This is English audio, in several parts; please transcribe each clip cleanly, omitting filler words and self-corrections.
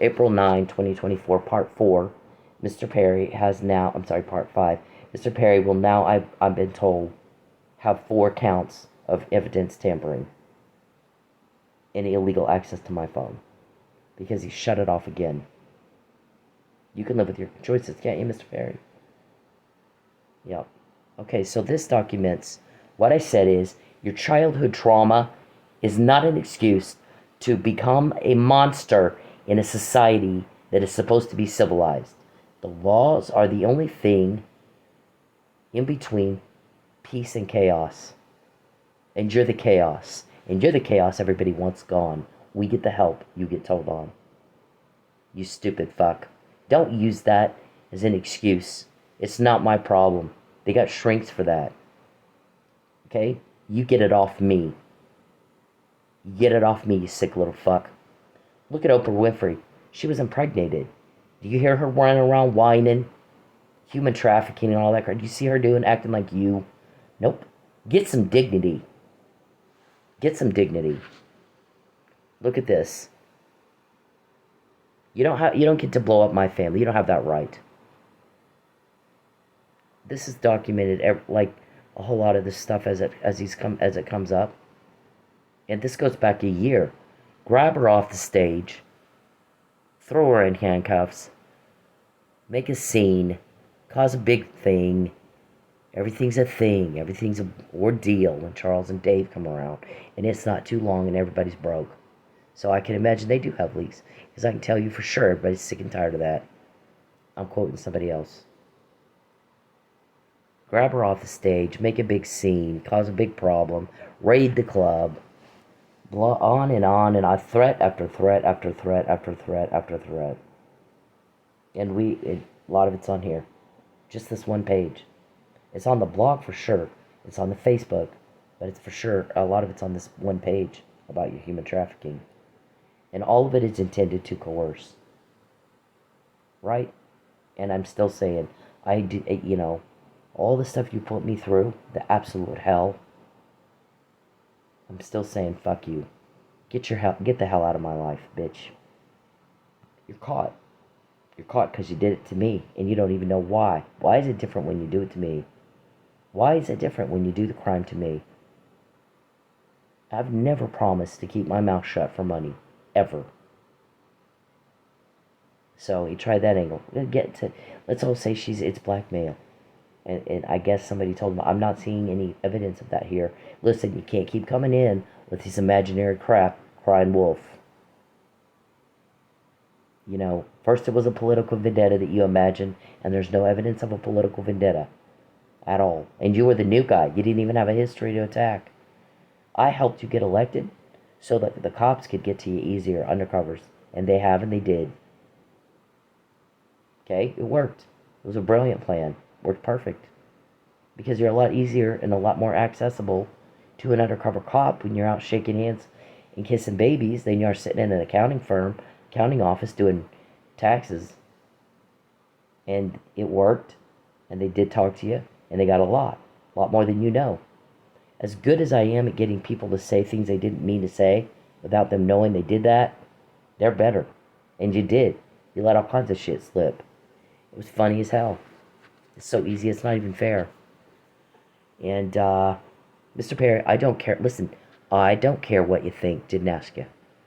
April 9, 2024, Part 4. Mr. Perry has now, I'm sorry, Part 5. Mr. Perry will now, I've been told, have 4 counts of evidence tampering and illegal access to my phone because he shut it off again. You can live with your choices, can't you, Mr. Perry? Yep. Okay, so this documents what I said is your childhood trauma is not an excuse to become a monster in a society that is supposed to be civilized. The laws are the only thing in between peace and chaos. And you're the chaos. And you're the chaos everybody wants gone. We get the help, you get told on. You stupid fuck. Don't use that as an excuse. It's not my problem. They got shrinks for that. Okay? You get it off me. Get it off me, you sick little fuck. Look at Oprah Winfrey. She was impregnated. Do you hear her running around whining? Human trafficking and all that crap. Do you see her acting like you? Nope. Get some dignity. Get some dignity. Look at this. You don't get to blow up my family. You don't have that right. This is documented like a whole lot of this stuff as it comes up. And this goes back a year. Grab her off the stage, throw her in handcuffs, make a scene, cause a big thing. Everything's a thing. Everything's an ordeal when Charles and Dave come around. And it's not too long and everybody's broke. So I can imagine they do have leaks. Because I can tell you for sure everybody's sick and tired of that. I'm quoting somebody else. Grab her off the stage, make a big scene, cause a big problem, raid the club. On, and I threat after threat after threat after threat after threat. And a lot of it's on here. Just this one page. It's on the blog for sure. It's on the Facebook. But it's for sure, a lot of it's on this one page about your human trafficking. And all of it is intended to coerce. Right? And I'm still saying, all the stuff you put me through, the absolute hell, I'm still saying, fuck you. Get the hell out of my life, bitch. You're caught. You're caught because you did it to me, and you don't even know why. Why is it different when you do it to me? Why is it different when you do the crime to me? I've never promised to keep my mouth shut for money. Ever. So, you try that angle. Let's all say it's blackmail. And I guess somebody told him, I'm not seeing any evidence of that here. Listen, you can't keep coming in with this imaginary crap, crying wolf. First it was a political vendetta that you imagined, and there's no evidence of a political vendetta at all. And you were the new guy. You didn't even have a history to attack. I helped you get elected so that the cops could get to you easier, undercovers. And they have, and they did. Okay? It worked. It was a brilliant plan. Worked perfect. Because you're a lot easier and a lot more accessible to an undercover cop when you're out shaking hands and kissing babies than you are sitting in an accounting office doing taxes. And it worked. And they did talk to you. And they got a lot more than you know. As good as I am at getting people to say things they didn't mean to say without them knowing they did that, they're better. And you did. You let all kinds of shit slip. It was funny as hell. It's so easy, it's not even fair. And, Mr. Perry, I don't care. Listen, I don't care what you think. Didn't ask you,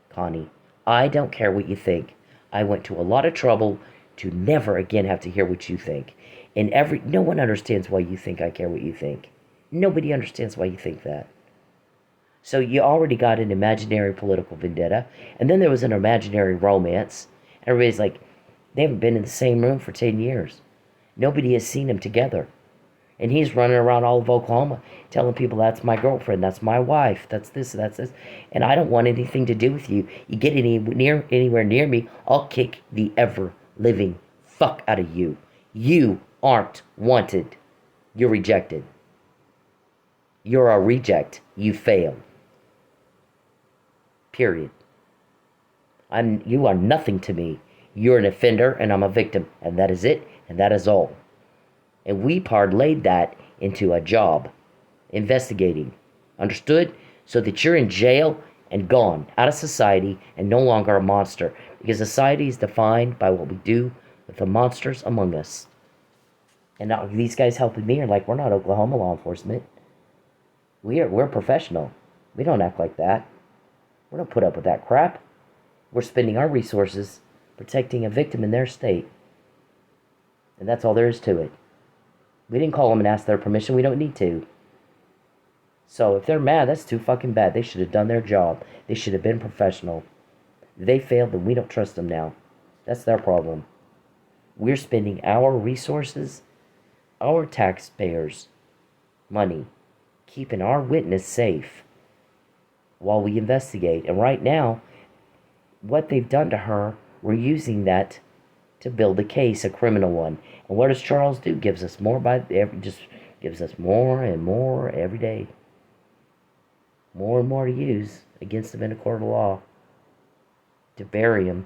Connie. I don't care what you think. I went to a lot of trouble to never again have to hear what you think. And no one understands why you think I care what you think. Nobody understands why you think that. So you already got an imaginary political vendetta, and then there was an imaginary romance. Everybody's like, they haven't been in the same room for 10 years. Nobody has seen them together. And he's running around all of Oklahoma telling people, that's my girlfriend, that's my wife, that's this, that's this. And I don't want anything to do with you. You get anywhere near me, I'll kick the ever-living fuck out of you. You aren't wanted. You're rejected. You're a reject. You failed. Period. You are nothing to me. You're an offender and I'm a victim. And that is it. And that is all. And we parlayed that into a job. Investigating. Understood? So that you're in jail and gone. Out of society and no longer a monster. Because society is defined by what we do with the monsters among us. And now these guys helping me are like, we're not Oklahoma law enforcement. We're professional. We don't act like that. We don't put up with that crap. We're spending our resources protecting a victim in their state. And that's all there is to it. We didn't call them and ask their permission. We don't need to. So if they're mad, that's too fucking bad. They should have done their job. They should have been professional. If they failed, then we don't trust them now. That's their problem. We're spending our resources, our taxpayers' money, keeping our witness safe while we investigate. And right now, what they've done to her, we're using that to build a case, a criminal one. And what does Charles do? Gives us more just gives us more and more every day. More and more to use against him in a court of law. To bury him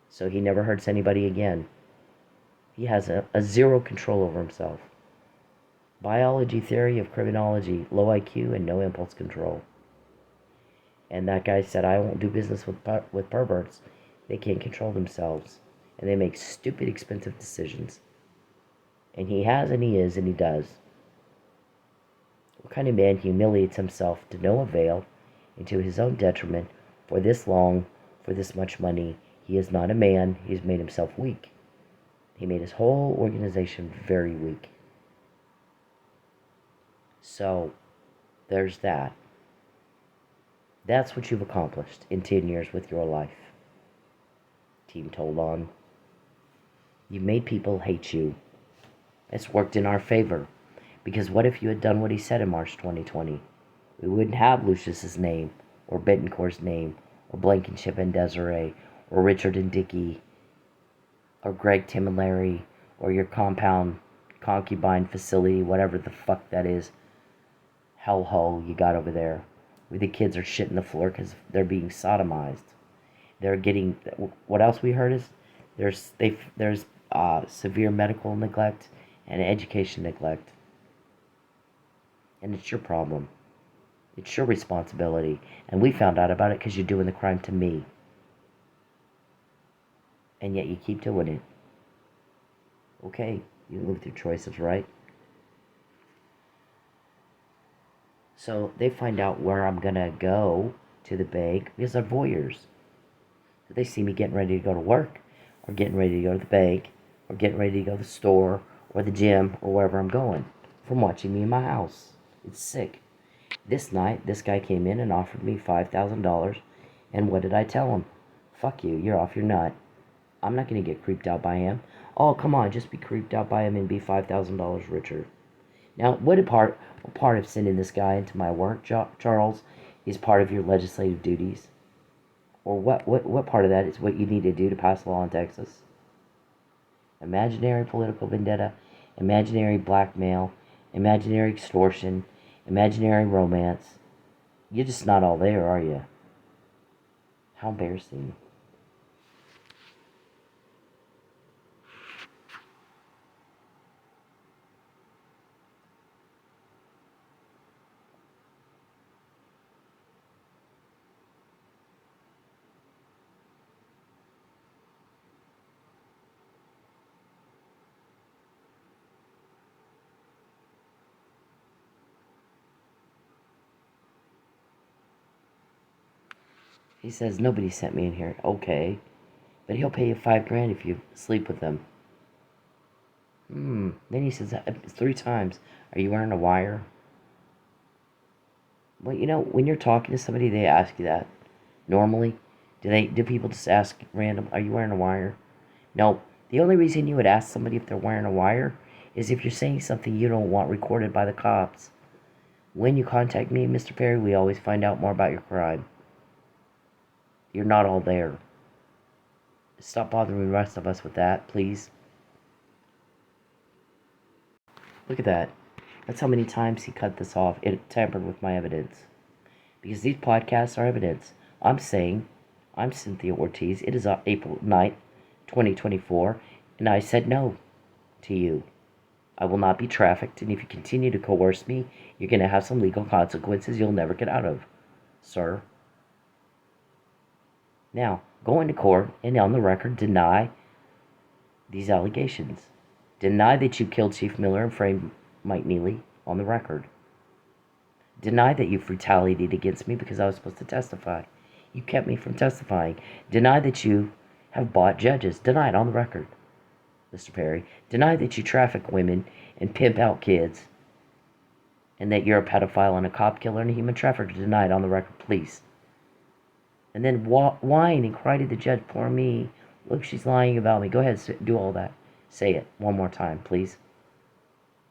so he never hurts anybody again. He has a zero control over himself. Biology theory of criminology, low IQ and no impulse control. And that guy said, I won't do business with perverts. They can't control themselves. And they make stupid, expensive decisions. And he has, and he is, and he does. What kind of man humiliates himself to no avail and to his own detriment for this long, for this much money? He is not a man. He's made himself weak. He made his whole organization very weak. So, there's that. That's what you've accomplished in 10 years with your life. Team told on. You made people hate you. It's worked in our favor. Because what if you had done what he said in March 2020? We wouldn't have Lucius's name, or Betancourt's name, or Blankenship and Desiree, or Richard and Dickie, or Greg, Tim, and Larry, or your compound concubine facility, whatever the fuck that is, hellhole you got over there, where the kids are shitting the floor because they're being sodomized. They're getting, what else we heard is, there's severe medical neglect and education neglect. And it's your problem. It's your responsibility. And we found out about it because you're doing the crime to me. And yet you keep doing it. Okay, you live with your choices, right? So they find out where I'm going to go to the bank because they're voyeurs. So they see me getting ready to go to work, or getting ready to go to the bank, or getting ready to go to the store, or the gym, or wherever I'm going, from watching me in my house. It's sick. This night, this guy came in and offered me $5,000, and what did I tell him? Fuck you, you're off your nut. I'm not going to get creeped out by him. Oh, come on, just be creeped out by him and be $5,000 richer. Now, what part of sending this guy into my work, Charles, is part of your legislative duties? Or what part of that is what you need to do to pass a law in Texas? Imaginary political vendetta, imaginary blackmail, imaginary extortion, imaginary romance. You're just not all there, are you? How embarrassing. He says, nobody sent me in here. Okay. But he'll pay you $5,000 if you sleep with him. Then he says, 3 times, are you wearing a wire? Well, you know, when you're talking to somebody, they ask you that. Normally, do people just ask random, are you wearing a wire? No. The only reason you would ask somebody if they're wearing a wire is if you're saying something you don't want recorded by the cops. When you contact me, Mr. Perry, we always find out more about your crime. You're not all there. Stop bothering the rest of us with that, please. Look at that. That's how many times he cut this off. It tampered with my evidence. Because these podcasts are evidence. I'm saying, I'm Cynthia Ortiz. It is April 9th, 2024, and I said no to you. I will not be trafficked, and if you continue to coerce me, you're going to have some legal consequences you'll never get out of, sir. Now, Go into court and on the record deny these allegations. Deny that you killed Chief Miller and framed Mike Neely on the record. Deny that you've retaliated against me because I was supposed to testify. You kept me from testifying. Deny that you have bought judges. Deny it on the record, Mr. Perry. Deny that you traffic women and pimp out kids and that you're a pedophile and a cop killer and a human trafficker. Deny it on the record, please. And then whine and cry to the judge, poor me. Look, she's lying about me. Go ahead, do all that. Say it one more time, please.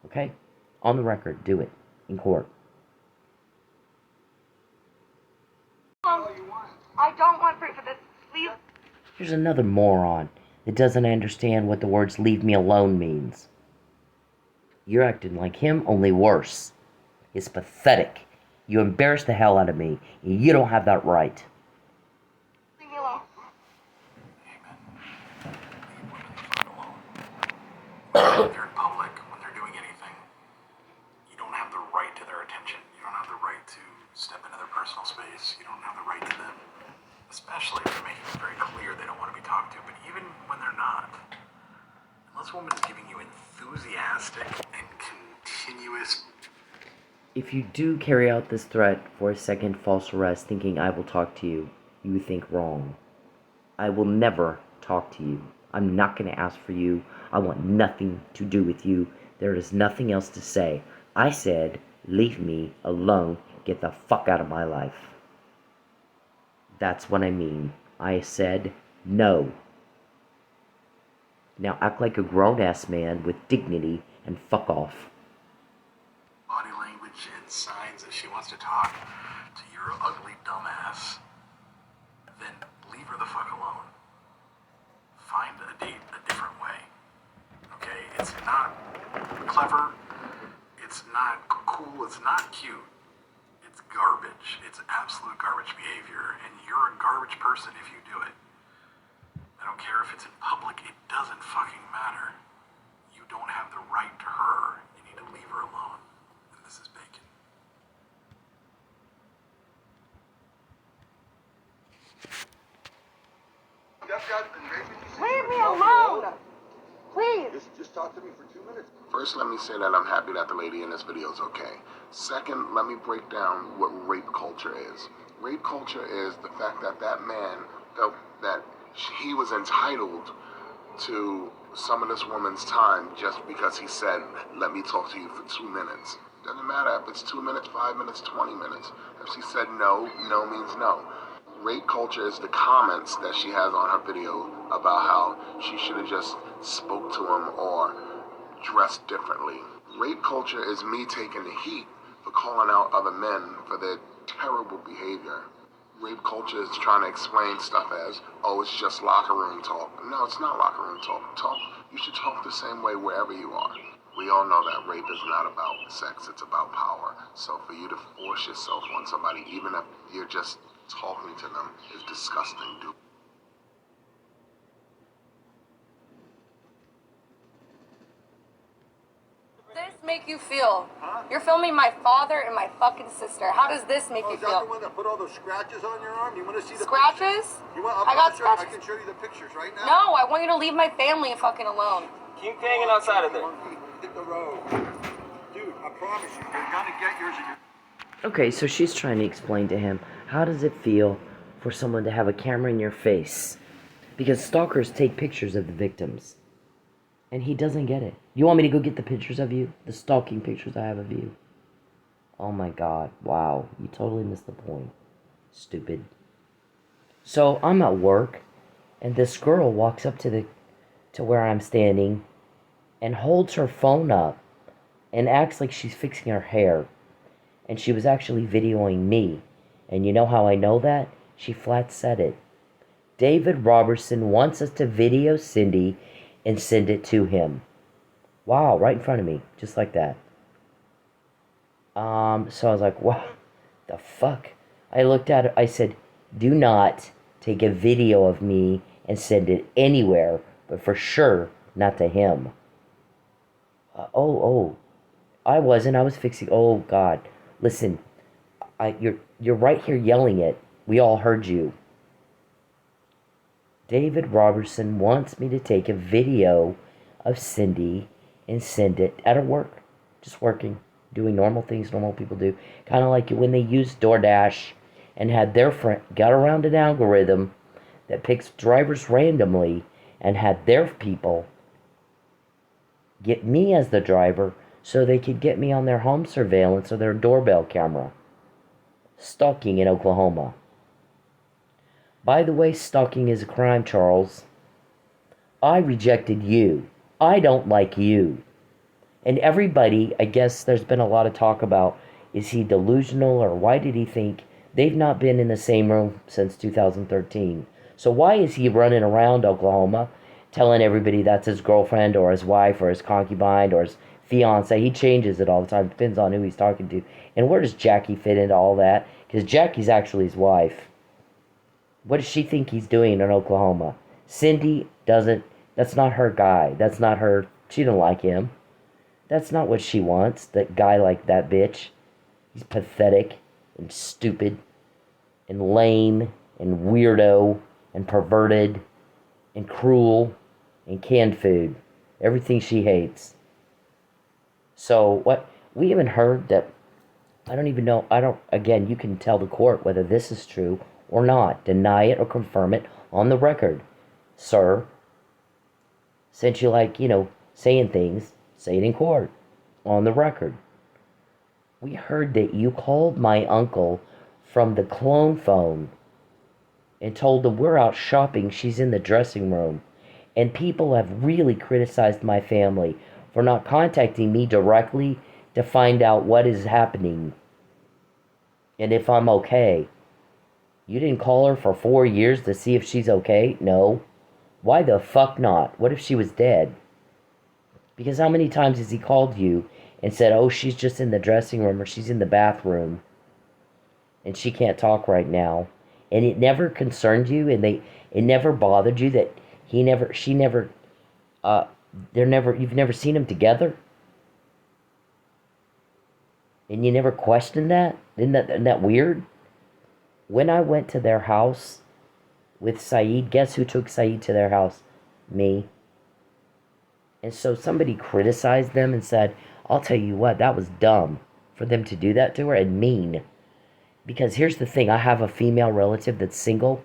Okay? On the record, do it in court. I don't want proof of this. Please. Here's another moron that doesn't understand what the words leave me alone means. You're acting like him, only worse. It's pathetic. You embarrass the hell out of me. You don't have that right. Leave me alone. When they're in public, when they're doing anything, you don't have the right to their attention. You don't have the right to step into their personal space. You don't have the right to them. Especially if they're making it very clear they don't want to be talked to. But even when they're not, unless a woman is giving you enthusiastic and continuous... If you do carry out this threat for a second false arrest thinking I will talk to you, you think wrong. I will never talk to you. I'm not going to ask for you. I want nothing to do with you. There is nothing else to say. I said, leave me alone. Get the fuck out of my life. That's what I mean. I said no. Now act like a grown-ass man with dignity and fuck off. Body language and signs that she wants to talk to your ugly dumbass, then leave her the fuck alone. Find a date a different way. Okay? It's not clever. It's not cool. It's not cute. It's garbage. It's absolute garbage behavior, and you're a garbage person if you do it. I don't care if it's in public. It doesn't fucking matter. You don't have the right to her. You need to leave her alone. And this is bacon. Leave me alone. Please. Just talk to me for 2 minutes. First, let me say that I'm happy that the lady in this video is okay. Second, let me break down what rape culture is. Rape culture is the fact that that man felt that he was entitled to some of this woman's time just because he said, let me talk to you for 2 minutes. Doesn't matter if it's 2 minutes, 5 minutes, 20 minutes. If she said no, no means no. Rape culture is the comments that she has on her video about how she should have just spoke to him or dressed differently. Rape culture is me taking the heat for calling out other men for their terrible behavior. Rape culture is trying to explain stuff as, oh, it's just locker room talk. No, it's not locker room talk. You should talk the same way wherever you are. We all know that rape is not about sex, it's about power. So for you to force yourself on somebody, even if you're just talking to them, is disgusting, dude. This make you feel? Huh? You're filming my father and my fucking sister. How does this make you Is that feel? the one that put all those scratches on your arm? You want to see the Scratches? You want, I got scratches. I can show you the pictures right now. No, I want you to leave my family fucking alone. Keep hanging outside of there. Hit the road. Dude, I promise you, you're gonna get yours in your... Okay, so she's trying to explain to him, how does it feel for someone to have a camera in your face? Because stalkers take pictures of the victims. And he doesn't get it. You want me to go get the pictures of you? The stalking pictures I have of you? Oh my god, wow. You totally missed the point. Stupid. So I'm at work, and this girl walks up to where I'm standing and holds her phone up and acts like she's fixing her hair. And she was actually videoing me. And you know how I know that? She flat said it. David Roberson wants us to video Cindy and send it to him. Wow, right in front of me. Just like that. So I was like, wow, the fuck? I looked at it. I said, do not take a video of me and send it anywhere, but for sure not to him. I wasn't. I was fixing. Oh, God. Listen, you're right here yelling it. We all heard you. David Roberson wants me to take a video of Cindy and send it at her work. Just working, doing normal things normal people do. Kind of like when they used DoorDash and had their friend, got around an algorithm that picks drivers randomly and had their people get me as the driver so they could get me on their home surveillance or their doorbell camera. Stalking in Oklahoma. By the way, stalking is a crime, Charles. I rejected you. I don't like you. And everybody, I guess there's been a lot of talk about, is he delusional or why did he think? They've not been in the same room since 2013. So why is he running around Oklahoma telling everybody that's his girlfriend or his wife or his concubine or his fiance? He changes it all the time. Depends on who he's talking to. And where does Jackie fit into all that? Because Jackie's actually his wife. What does she think he's doing in Oklahoma? Cindy doesn't, that's not her guy. That's not her, she don't like him. That's not what she wants, that guy like that bitch. He's pathetic and stupid and lame and weirdo and perverted and cruel and canned food. Everything she hates. So what, we haven't heard that, I don't even know, again, you can tell the court whether this is true or not. Deny it or confirm it on the record. Sir, since you like, saying things, say it in court, on the record. We heard that you called my uncle from the clone phone and told him we're out shopping, she's in the dressing room. And people have really criticized my family for not contacting me directly to find out what is happening and if I'm okay. You didn't call her for 4 years to see if she's okay? No. Why the fuck not? What if she was dead? Because how many times has he called you and said, oh, she's just in the dressing room or she's in the bathroom and she can't talk right now? And it never concerned you and it never bothered you that you've never seen them together? And you never questioned that? Isn't that weird? When I went to their house with Saeed, guess who took Saeed to their house? Me. And so somebody criticized them and said, I'll tell you what, that was dumb for them to do that to her and mean. Because here's the thing, I have a female relative that's single,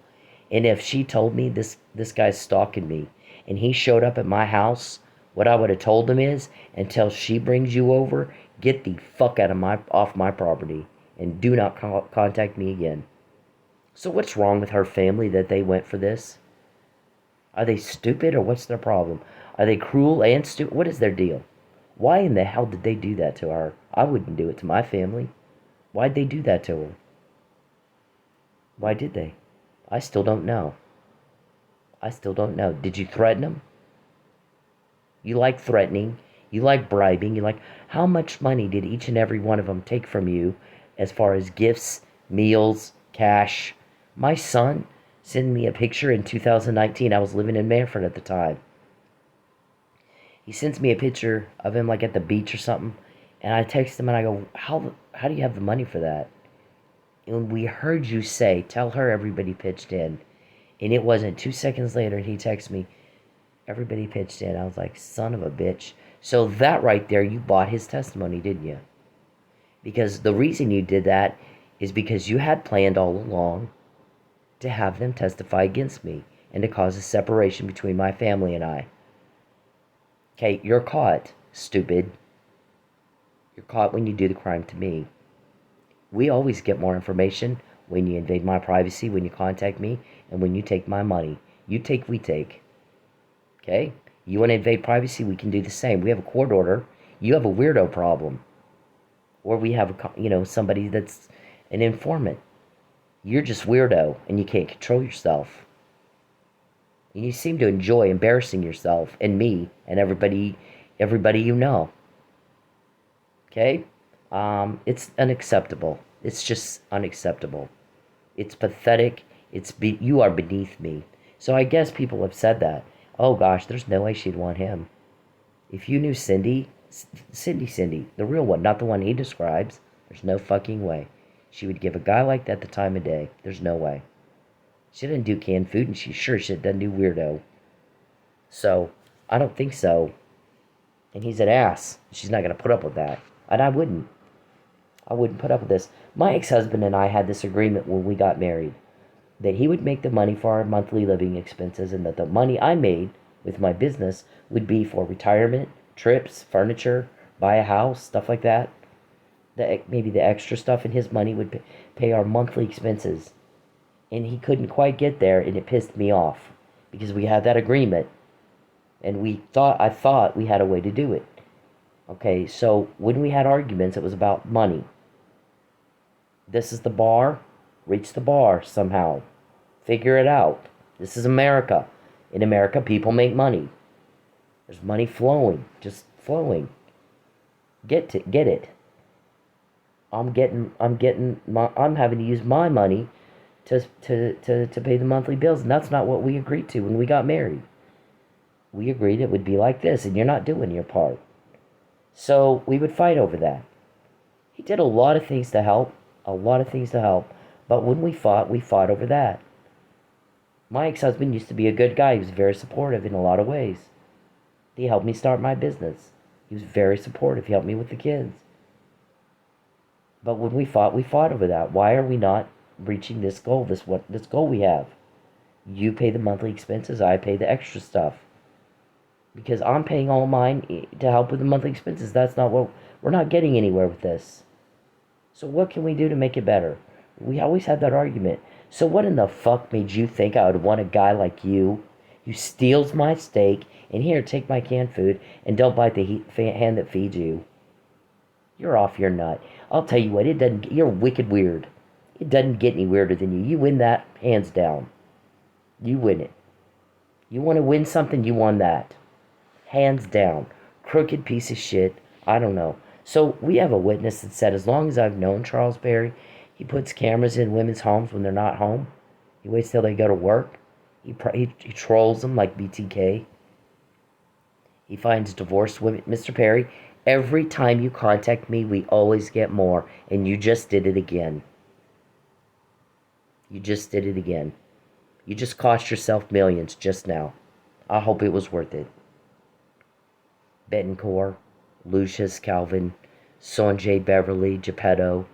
and if she told me this guy's stalking me, and he showed up at my house, what I would have told him is, until she brings you over, get the fuck off my property, and do not contact me again. So what's wrong with her family that they went for this? Are they stupid or what's their problem? Are they cruel and stupid? What is their deal? Why in the hell did they do that to her? I wouldn't do it to my family. Why'd they do that to her? Why did they? I still don't know. I still don't know. Did you threaten them? You like threatening. You like bribing. You like, how much money did each and every one of them take from you as far as gifts, meals, cash? My son sent me a picture in 2019. I was living in Manfred at the time. He sends me a picture of him like at the beach or something. And I text him and I go, how do you have the money for that? And we heard you say, tell her everybody pitched in. And it wasn't 2 seconds later he texts me, everybody pitched in. I was like, son of a bitch. So that right there, you bought his testimony, didn't you? Because the reason you did that is because you had planned all along to have them testify against me and to cause a separation between my family and I. Okay, you're caught, stupid. You're caught when you do the crime to me. We always get more information when you invade my privacy, when you contact me, and when you take my money. You take, we take. Okay? You want to invade privacy, we can do the same. We have a court order. You have a weirdo problem. Or we have, somebody that's an informant. You're just weirdo, and you can't control yourself. And you seem to enjoy embarrassing yourself, and me, and everybody you know. Okay? It's unacceptable. It's just unacceptable. It's pathetic. You are beneath me. So I guess people have said that. Oh gosh, there's no way she'd want him. If you knew Cindy, the real one, not the one he describes, there's no fucking way she would give a guy like that the time of day. There's no way. She doesn't do canned food, and she sure shit doesn't do weirdo. So, I don't think so. And he's an ass. She's not going to put up with that. And I wouldn't. I wouldn't put up with this. My ex-husband and I had this agreement when we got married, that he would make the money for our monthly living expenses, and that the money I made with my business would be for retirement, trips, furniture, buy a house, stuff like that. Maybe the extra stuff in his money would pay our monthly expenses. And he couldn't quite get there, and it pissed me off because we had that agreement, and I thought we had a way to do it. Okay, so when we had arguments, it was about money. This is the bar. Reach the bar somehow. Figure it out. This is America. In America, people make money. There's money flowing, just flowing. Get it. I'm having to use my money to pay the monthly bills, and that's not what we agreed to when we got married. We agreed it would be like this, and you're not doing your part. So we would fight over that. He did a lot of things to help, but when we fought over that. My ex-husband used to be a good guy. He was very supportive in a lot of ways. He helped me start my business. He was very supportive. He helped me with the kids. But when we fought over that. Why are we not reaching this goal, this goal we have? You pay the monthly expenses, I pay the extra stuff. Because I'm paying all mine to help with the monthly expenses. We're not getting anywhere with this. So what can we do to make it better? We always have that argument. So what in the fuck made you think I would want a guy like you who steals my steak and here, take my canned food and don't bite the hand that feeds you? You're off your nut. I'll tell you what, you're wicked weird. It doesn't get any weirder than you. You win that, hands down. You win it. You want to win something, you won that. Hands down. Crooked piece of shit. I don't know. So we have a witness that said as long as I've known Charles Perry, he puts cameras in women's homes when they're not home. He waits till they go to work. He trolls them like BTK. He finds divorced women. Mr. Perry, every time you contact me, we always get more. And you just did it again. You just did it again. You just cost yourself millions just now. I hope it was worth it. Betancourt, Lucius, Calvin, Sanjay, Beverly, Geppetto.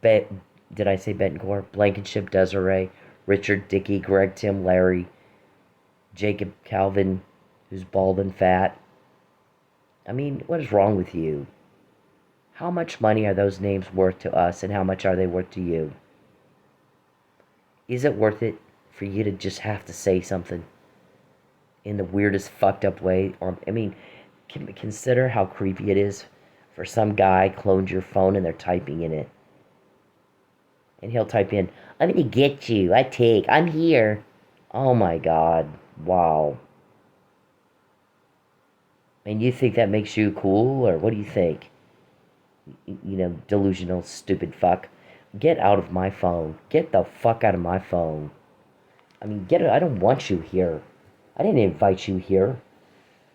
Did I say Betancourt? Blankenship, Desiree, Richard, Dickey, Greg, Tim, Larry, Jacob, Calvin, who's bald and fat. I mean, what is wrong with you? How much money are those names worth to us, and how much are they worth to you? Is it worth it for you to just have to say something in the weirdest fucked up way? Or, I mean, consider how creepy it is for some guy cloned your phone and they're typing in it. And he'll type in, I'm gonna get you, I'm here. Oh my God, wow. And you think that makes you cool, or what do you think? Delusional, stupid fuck. Get out of my phone. Get the fuck out of my phone. I mean, I don't want you here. I didn't invite you here.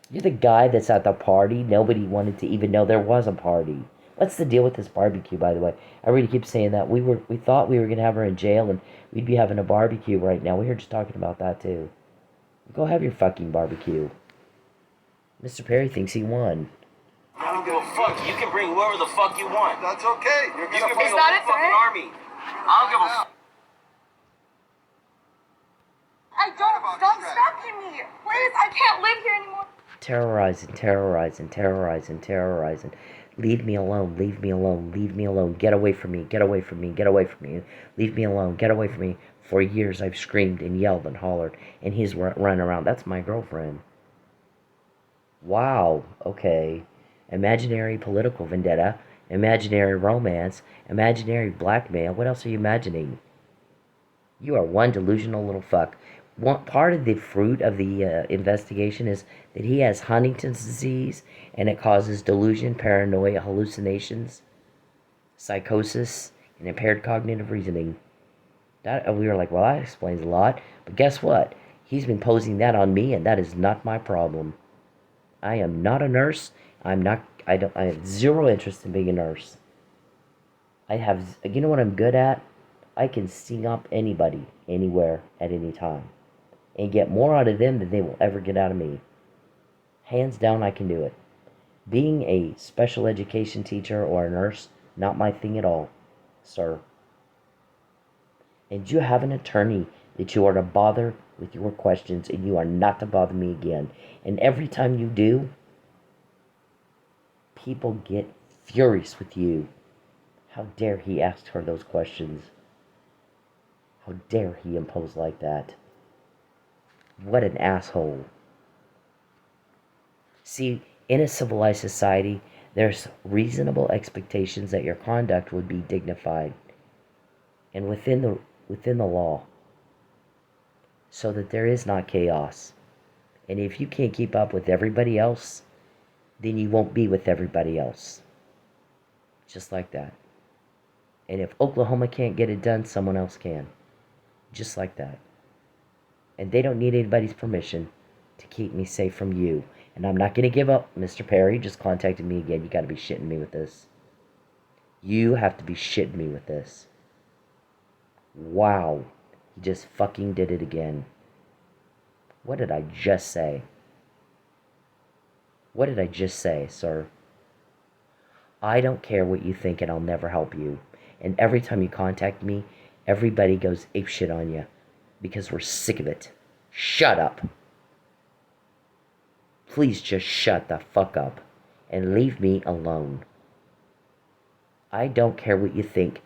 You're the guy that's at the party. Nobody wanted to even know there was a party. What's the deal with this barbecue, by the way? I really keep saying that. We thought we were going to have her in jail and we'd be having a barbecue right now. We were just talking about that, too. Go have your fucking barbecue. Mr. Perry thinks he won. I don't give a fuck. You can bring whoever the fuck you want. That's okay. You're You gonna can bring Is a that whole it, fucking right? army. I don't give a fuck. I don't. Stop stalking me. Please, I can't live here anymore. Terrorizing. Leave me alone. Get away from me. Leave me alone. Get away from me. For years I've screamed and yelled and hollered, and he's running around. That's my girlfriend. Wow, okay. Imaginary political vendetta, imaginary romance, imaginary blackmail. What else are you imagining? You are one delusional little fuck. One part of the fruit of the investigation is that he has Huntington's disease, and it causes delusion, paranoia, hallucinations, psychosis, and impaired cognitive reasoning. We were like, well, that explains a lot. But guess what? He's been posing that on me, and that is not my problem. I am not a nurse. I have zero interest in being a nurse. You know what I'm good at? I can sting up anybody, anywhere, at any time, and get more out of them than they will ever get out of me. Hands down, I can do it. Being a special education teacher or a nurse, not my thing at all, sir. And you have an attorney that you are to bother with your questions, and you are not to bother me again. And every time you do, people get furious with you. How dare he ask her those questions? How dare he impose like that? What an asshole. See, in a civilized society, there's reasonable expectations that your conduct would be dignified and within the law, so that there is not chaos. And if you can't keep up with everybody else, then you won't be with everybody else. Just like that. And if Oklahoma can't get it done, someone else can. Just like that. And they don't need anybody's permission to keep me safe from you. And I'm not going to give up. Mr. Perry just contacted me again. You got to be shitting me with this. You have to be shitting me with this. Wow. He just fucking did it again. What did I just say? What did I just say, sir? I don't care what you think, and I'll never help you. And every time you contact me, everybody goes apeshit on you. Because we're sick of it. Shut up. Please just shut the fuck up. And leave me alone. I don't care what you think.